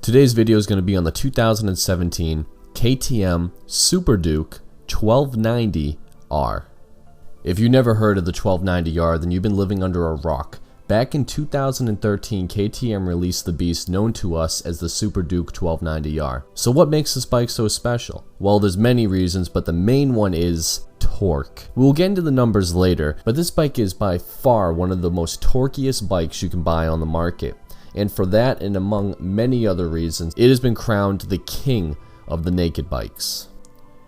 Today's video is going to be on the 2017 KTM Super Duke 1290R. If you never heard of the 1290R, then you've been living under a rock. Back in 2013, KTM released the beast known to us as the Super Duke 1290R. So what makes this bike so special? Well, there's many reasons, but the main one is torque. We'll get into the numbers later, but this bike is by far one of the most torqueiest bikes you can buy on the market. And for that, and among many other reasons, it has been crowned the king of the naked bikes.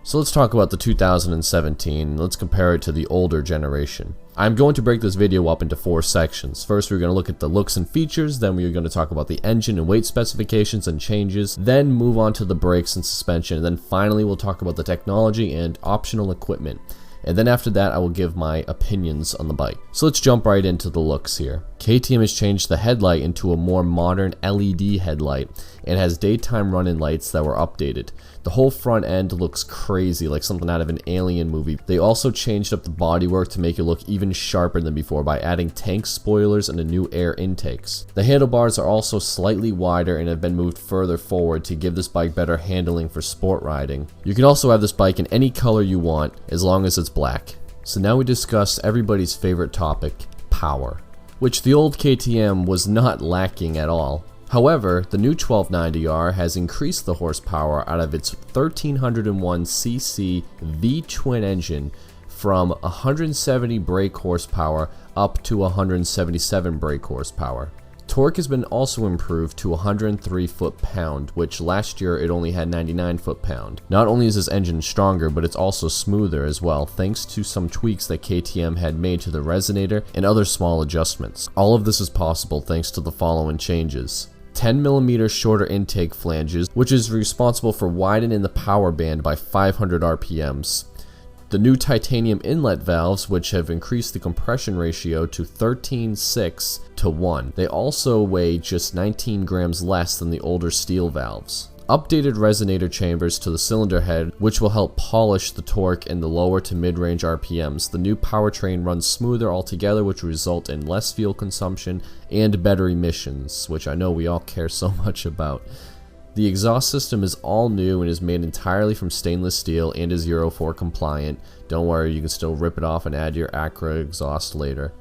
So let's talk about the 2017. Let's compare it to the older generation. I'm going to break this video up into 4 sections. First, we're going to look at the looks and features, then we're going to talk about the engine and weight specifications and changes, then move on to the brakes and suspension, and then finally we'll talk about the technology and optional equipment. And then after that, I will give my opinions on the bike. So let's jump right into the looks here. KTM has changed the headlight into a more modern LED headlight and has daytime running lights that were updated. The whole front end looks crazy, like something out of an alien movie. They also changed up the bodywork to make it look even sharper than before by adding tank spoilers and a new air intakes. The handlebars are also slightly wider and have been moved further forward to give this bike better handling for sport riding. You can also have this bike in any color you want as long as it's black. So now we discuss everybody's favorite topic, power, which the old KTM was not lacking at all. However, the new 1290R has increased the horsepower out of its 1301cc V-twin engine from 170 brake horsepower up to 177 brake horsepower. Torque has been also improved to 103 foot-pound, which last year it only had 99 foot-pound. Not only is this engine stronger, but it's also smoother as well, thanks to some tweaks that KTM had made to the resonator and other small adjustments. All of this is possible thanks to the following changes. 10mm shorter intake flanges, which is responsible for widening the power band by 500 RPMs. The new titanium inlet valves, which have increased the compression ratio to 13:6 to 1. They also weigh just 19 grams less than the older steel valves. Updated resonator chambers to the cylinder head, which will help polish the torque in the lower to mid-range RPMs. The new powertrain runs smoother altogether, which will result in less fuel consumption and better emissions, which I know we all care so much about. The exhaust system is all new and is made entirely from stainless steel and is Euro 4 compliant. Don't worry, you can still rip it off and add your Acura exhaust later.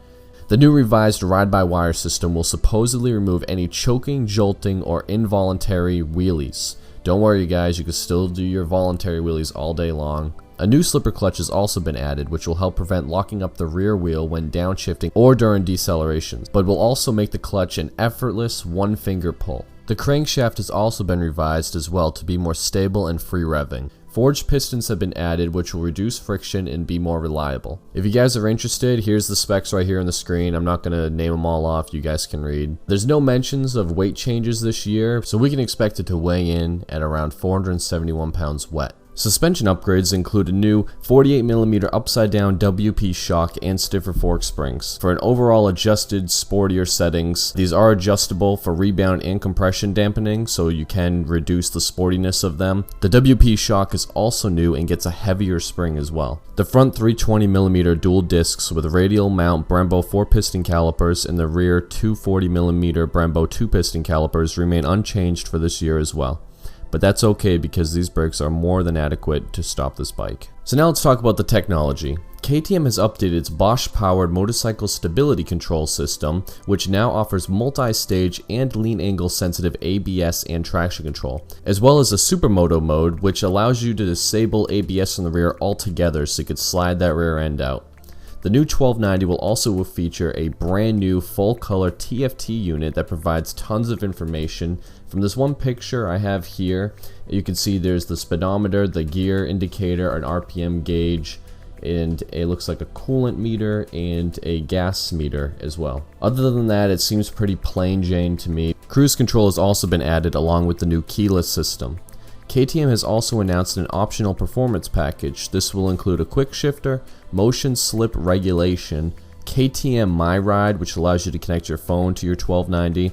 The new revised ride-by-wire system will supposedly remove any choking, jolting, or involuntary wheelies. Don't worry guys, you can still do your voluntary wheelies all day long. A new slipper clutch has also been added, which will help prevent locking up the rear wheel when downshifting or during decelerations, but will also make the clutch an effortless one-finger pull. The crankshaft has also been revised as well to be more stable and free revving. Forged pistons have been added, which will reduce friction and be more reliable. If you guys are interested, here's the specs right here on the screen. I'm not going to name them all off, you guys can read. There's no mentions of weight changes this year, so we can expect it to weigh in at around 471 pounds wet. Suspension upgrades include a new 48mm upside down WP shock and stiffer fork springs. For an overall adjusted, sportier settings, these are adjustable for rebound and compression dampening, so you can reduce the sportiness of them. The WP shock is also new and gets a heavier spring as well. The front 320mm dual discs with radial mount Brembo 4-piston calipers and the rear 240mm Brembo 2-piston calipers remain unchanged for this year as well. But that's okay because these brakes are more than adequate to stop this bike. So now let's talk about the technology. KTM has updated its Bosch-powered motorcycle stability control system, which now offers multi-stage and lean angle sensitive ABS and traction control, as well as a supermoto mode, which allows you to disable ABS in the rear altogether so you could slide that rear end out. The new 1290 will also feature a brand new full-color TFT unit that provides tons of information. From this one picture I have here, you can see there's the speedometer, the gear indicator, an RPM gauge, and it looks like a coolant meter and a gas meter as well. Other than that, it seems pretty plain Jane to me. Cruise control has also been added along with the new keyless system. KTM has also announced an optional performance package. This will include a quick shifter, motion slip regulation, KTM My Ride, which allows you to connect your phone to your 1290,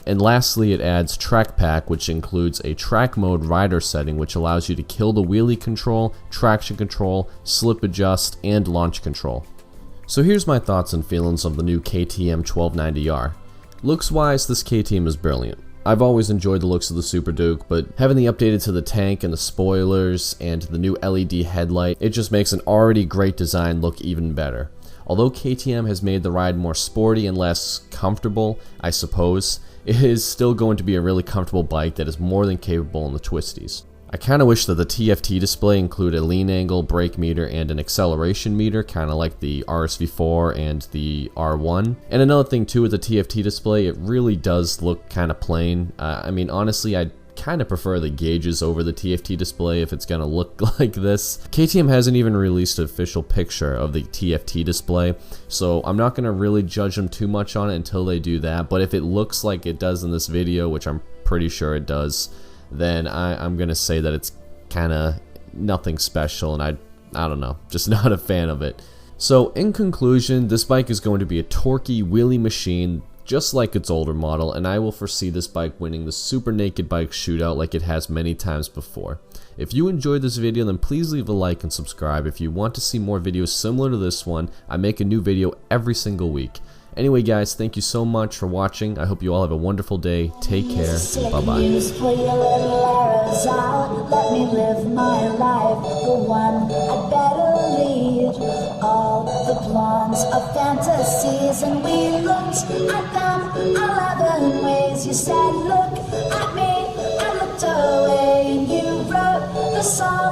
and lastly it adds Track Pack, which includes a track mode rider setting, which allows you to kill the wheelie control, traction control, slip adjust, and launch control. So here's my thoughts and feelings of the new KTM 1290R. Looks wise, this KTM is brilliant. I've always enjoyed the looks of the Super Duke, but having the updated to the tank and the spoilers and the new LED headlight, it just makes an already great design look even better. Although KTM has made the ride more sporty and less comfortable, I suppose, it is still going to be a really comfortable bike that is more than capable in the twisties. I kind of wish that the TFT display included a lean angle, brake meter, and an acceleration meter, kind of like the RSV4 and the R1. And another thing too with the TFT display, it really does look kind of plain. I mean, honestly, I'd kind of prefer the gauges over the TFT display if it's gonna look like this. KTM hasn't even released an official picture of the TFT display, so I'm not gonna really judge them too much on it until they do that. But if it looks like it does in this video, which I'm pretty sure it does, then I'm gonna say that it's kind of nothing special, and I don't know, just not a fan of it. So in conclusion, this bike is going to be a torquey wheelie machine just like its older model, and I will foresee this bike winning the Super Naked Bike Shootout like it has many times before. If you enjoyed this video, then please leave a like and subscribe. If you want to see more videos similar to this one, I make a new video every single week. Anyway guys, thank you so much for watching. I hope you all have a wonderful day. Take care, and bye-bye. Let me live my life, the one I'd better lead. All the plans of fantasies, and we looked at them 11 ways. You said, look at me, I looked away, and you wrote the song.